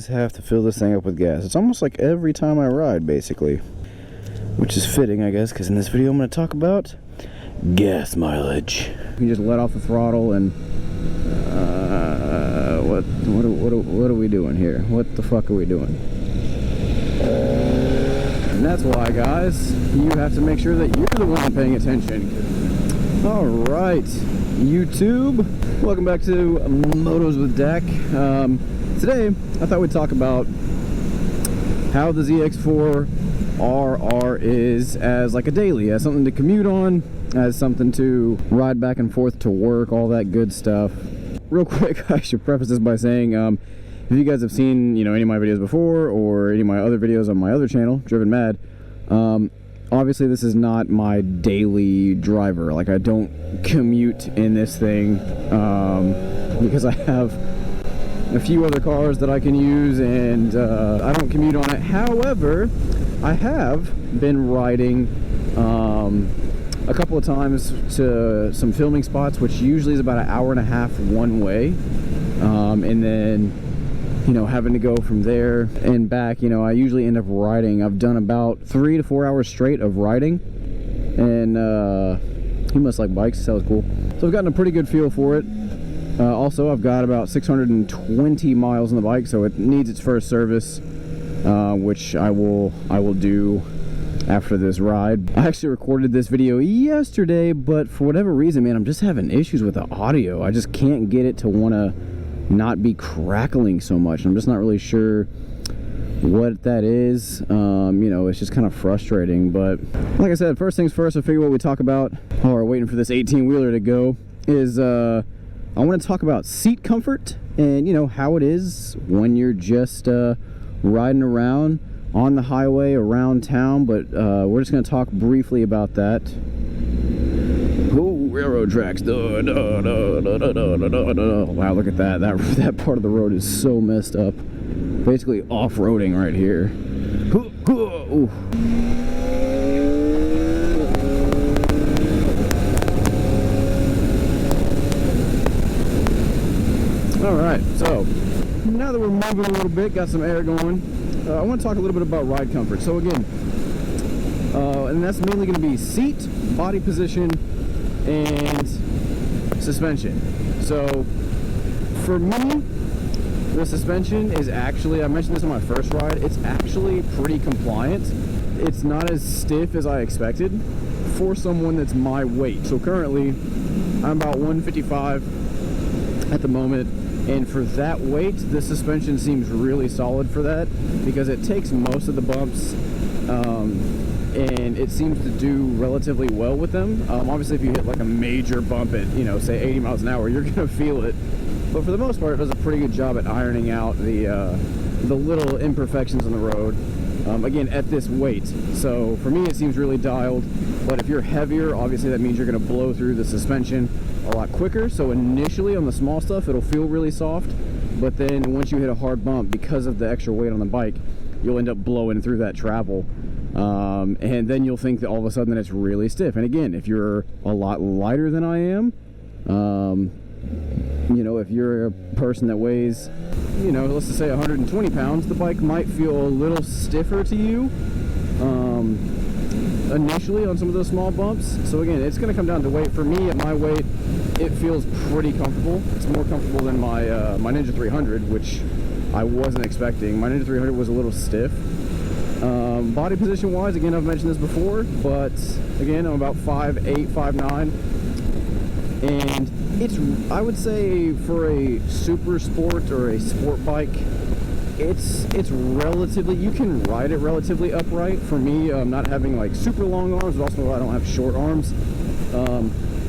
always have to fill this thing up with gas. It's almost like every time I ride, basically. Which is fitting, I guess, because in this video I'm going to talk about gas mileage. You just let off the throttle and what are we doing here? What the fuck are we doing? And that's why, guys, you have to make sure that you're the one paying attention. All right, YouTube, welcome back to Motos with Dak. Today, I thought we'd talk about how the ZX-4RR is as like a daily, as something to commute on, as something to ride back and forth to work, all that good stuff. Real quick, I should preface this by saying, if you guys have seen, any of my videos before, or any of my other videos on my other channel, Driven Mad, obviously this is not my daily driver. Like, I don't commute in this thing, because I have a few other cars that I can use, and I don't commute on it. However, I have been riding a couple of times to some filming spots, which usually is about an hour and a half one way, and then having to go from there and back. I usually end up riding. I've done about 3 to 4 hours straight of riding, and he must like bikes, so that was cool. So I've gotten a pretty good feel for it. Also, I've got about 620 miles on the bike, so it needs its first service, which I will do after this ride. I actually recorded this video yesterday, but for whatever reason, man, I'm just having issues with the audio. I just can't get it to want to not be crackling so much. I'm just not really sure what that is. It's just kind of frustrating, but like I said, first things first, I figure what we talk about while we're waiting for this 18-wheeler to go is I want to talk about seat comfort and how it is when you're just riding around on the highway around town. But we're just going to talk briefly about that. Oh, railroad tracks. Wow, look at that. That part of the road is so messed up. Basically off-roading right here. Alright, so now that we're moving a little bit, got some air going, I want to talk a little bit about ride comfort. So again, and that's mainly going to be seat, body position, and suspension. So for me, the suspension is actually, I mentioned this on my first ride, it's actually pretty compliant. It's not as stiff as I expected for someone that's my weight. So currently, I'm about 155 at the moment, and for that weight, the suspension seems really solid for that, because it takes most of the bumps, and it seems to do relatively well with them. Obviously, if you hit like a major bump at, say 80 miles an hour, you're gonna feel it. But for the most part, it does a pretty good job at ironing out the little imperfections on the road, again, at this weight. So for me, it seems really dialed. But if you're heavier, obviously that means you're gonna blow through the suspension a lot quicker. So initially on the small stuff, it'll feel really soft, but then once you hit a hard bump, because of the extra weight on the bike, you'll end up blowing through that travel, and then you'll think that all of a sudden it's really stiff. And again, if you're a lot lighter than I am, if you're a person that weighs, let's just say 120 pounds, the bike might feel a little stiffer to you initially on some of those small bumps. So again, it's going to come down to weight. For me, at my weight, it feels pretty comfortable. It's more comfortable than my Ninja 300, which I wasn't expecting. My Ninja 300 was a little stiff. Body position wise, again, I've mentioned this before, but again, I'm about 5'8", 5'9", and it's, I would say, for a super sport or a sport bike, it's relatively, you can ride it relatively upright. For me, not having like super long arms, but also I don't have short arms.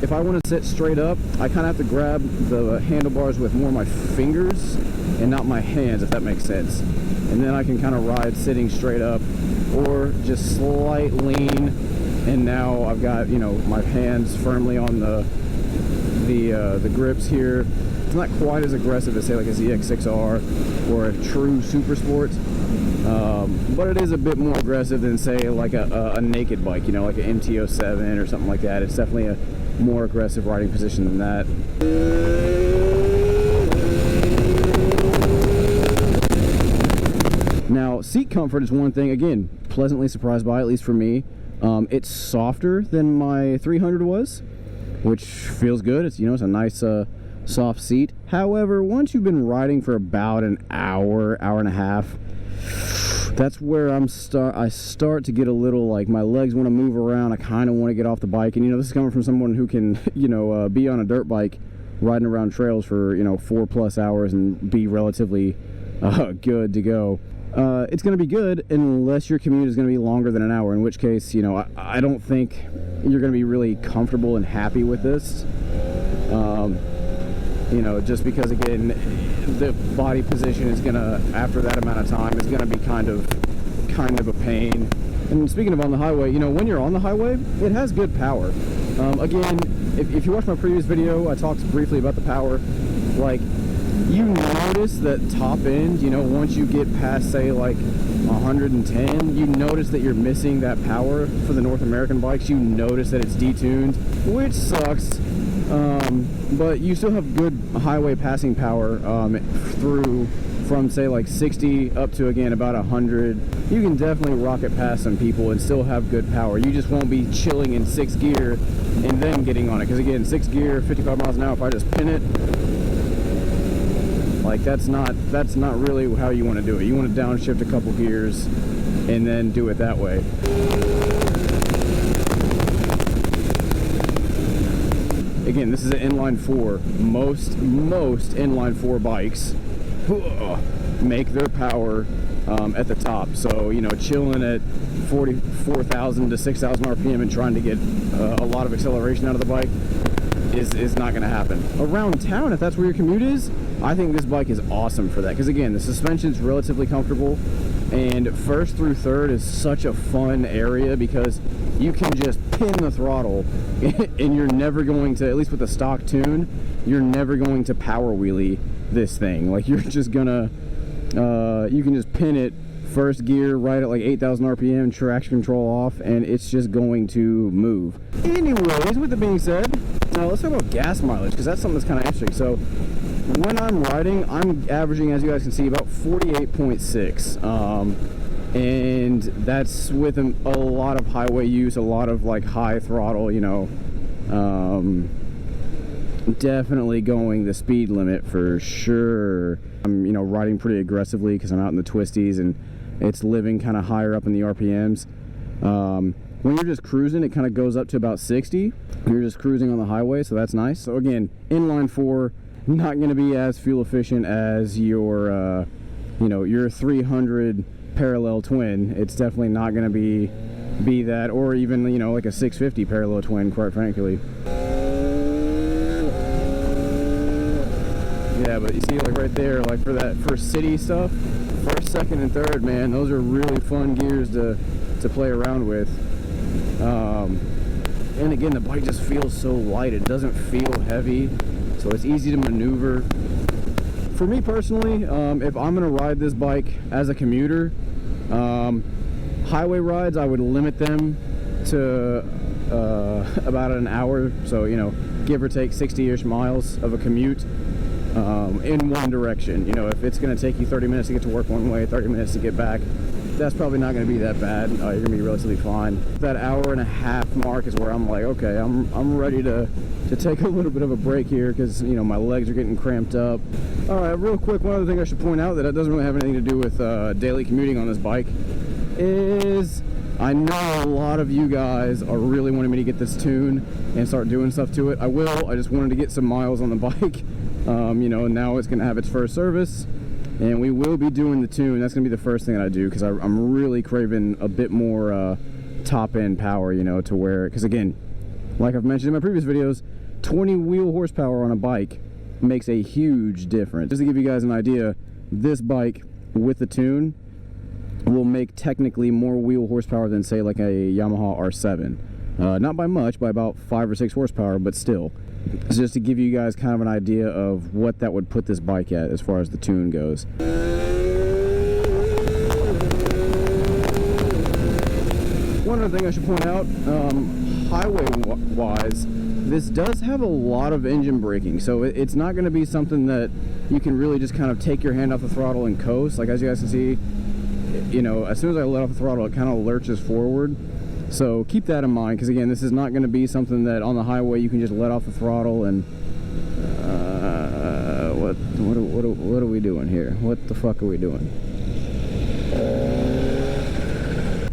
If I want to sit straight up, I kind of have to grab the handlebars with more of my fingers and not my hands, if that makes sense. And then I can kind of ride sitting straight up, or just slight lean, and now I've got, my hands firmly on the grips here. It's not quite as aggressive as, say, like a ZX-6R or a true super sport, but it is a bit more aggressive than, say, like a naked bike, like an MT-07 or something like that. It's definitely a more aggressive riding position than that. seat comfort is one thing, again, pleasantly surprised by, at least for me. It's softer than my 300 was, which feels good. It's, you know, it's a nice soft seat. However, once you've been riding for about an hour, hour and a half, that's where I start to get a little, like, my legs want to move around. I kind of want to get off the bike. And, you know, this is coming from someone who can, you know, be on a dirt bike riding around trails for, you know, 4+ hours and be relatively good to go. It's going to be good unless your commute is going to be longer than an hour, in which case, you know, I don't think you're going to be really comfortable and happy with this. You know, just because, again, the body position is going to, after that amount of time, is going to be kind of a pain. And speaking of on the highway, you know, when you're on the highway, it has good power. Again, if you watch my previous video, I talked briefly about the power. Like, you notice that top end, you know, once you get past, say, like 110, you notice that you're missing that power. For the North American bikes, you notice that it's detuned, which sucks. But you still have good highway passing power through from, say, like 60 up to, again, about 100. You can definitely rocket past some people and still have good power. You just won't be chilling in 6th gear and then getting on it, because, again, 6th gear, 55 miles an hour, if I just pin it, like, that's not really how you want to do it. You want to downshift a couple gears and then do it that way. Again, this is an inline 4. Most inline 4 bikes make their power at the top. So, you know, chilling at 44,000 to 6,000 RPM and trying to get a lot of acceleration out of the bike is not going to happen. Around town, if that's where your commute is, I think this bike is awesome for that. Because, again, the suspension is relatively comfortable, and 1st through 3rd is such a fun area because you can just pin the throttle and you're never going to, at least with the stock tune, you're never going to power wheelie this thing. Like, you're just gonna you can just pin it 1st gear right at like 8,000 RPM, traction control off, and it's just going to move. Anyways, with that being said, now let's talk about gas mileage, because that's something that's kind of interesting. So when I'm riding, I'm averaging, as you guys can see, about 48.6, and that's with a lot of highway use, a lot of like high throttle, you know, definitely going the speed limit for sure. I'm, you know, riding pretty aggressively because I'm out in the twisties and it's living kind of higher up in the RPMs. When you're just cruising, it kind of goes up to about 60. You're just cruising on the highway, so that's nice. So again, inline 4, not going to be as fuel efficient as your, you know, your 300 parallel twin. It's definitely not going to be that, or even, you know, like a 650 parallel twin, quite frankly. Yeah, but you see, like right there, like for city stuff, 1st, 2nd, and 3rd, man, those are really fun gears to play around with. And again, the bike just feels so light. It doesn't feel heavy, so it's easy to maneuver. For me personally, if I'm gonna ride this bike as a commuter, highway rides, I would limit them to about an hour, so, you know, give or take 60-ish miles of a commute in one direction. You know, if it's going to take you 30 minutes to get to work one way, 30 minutes to get back, that's probably not going to be that bad. You're going to be relatively fine. That hour and a half mark is where I'm like, okay, I'm ready to take a little bit of a break here, because, you know, my legs are getting cramped up. All right, real quick, one other thing I should point out that doesn't really have anything to do with daily commuting on this bike is, I know a lot of you guys are really wanting me to get this tune and start doing stuff to it. I will. I just wanted to get some miles on the bike. You know, now it's going to have its first service, and we will be doing the tune. That's going to be the first thing that I do, because I'm really craving a bit more top-end power, you know, to where, because again, like I've mentioned in my previous videos, 20 wheel horsepower on a bike makes a huge difference. Just to give you guys an idea, this bike with the tune will make technically more wheel horsepower than, say, like a Yamaha R7. Not by much, by about 5 or 6 horsepower, but still. It's just to give you guys kind of an idea of what that would put this bike at as far as the tune goes. One other thing I should point out, highway-wise, this does have a lot of engine braking, so it's not going to be something that you can really just kind of take your hand off the throttle and coast. Like, as you guys can see, you know, as soon as I let off the throttle, it kind of lurches forward. So keep that in mind, because again, this is not going to be something that on the highway you can just let off the throttle and what are we doing here? What the fuck are we doing?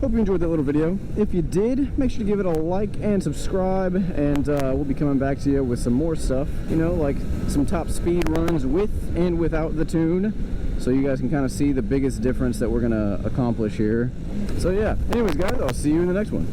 Hope you enjoyed that little video. If you did, make sure to give it a like and subscribe, and we'll be coming back to you with some more stuff, you know, like some top speed runs with and without the tune, so you guys can kind of see the biggest difference that we're gonna accomplish here. So yeah, anyways guys, I'll see you in the next one.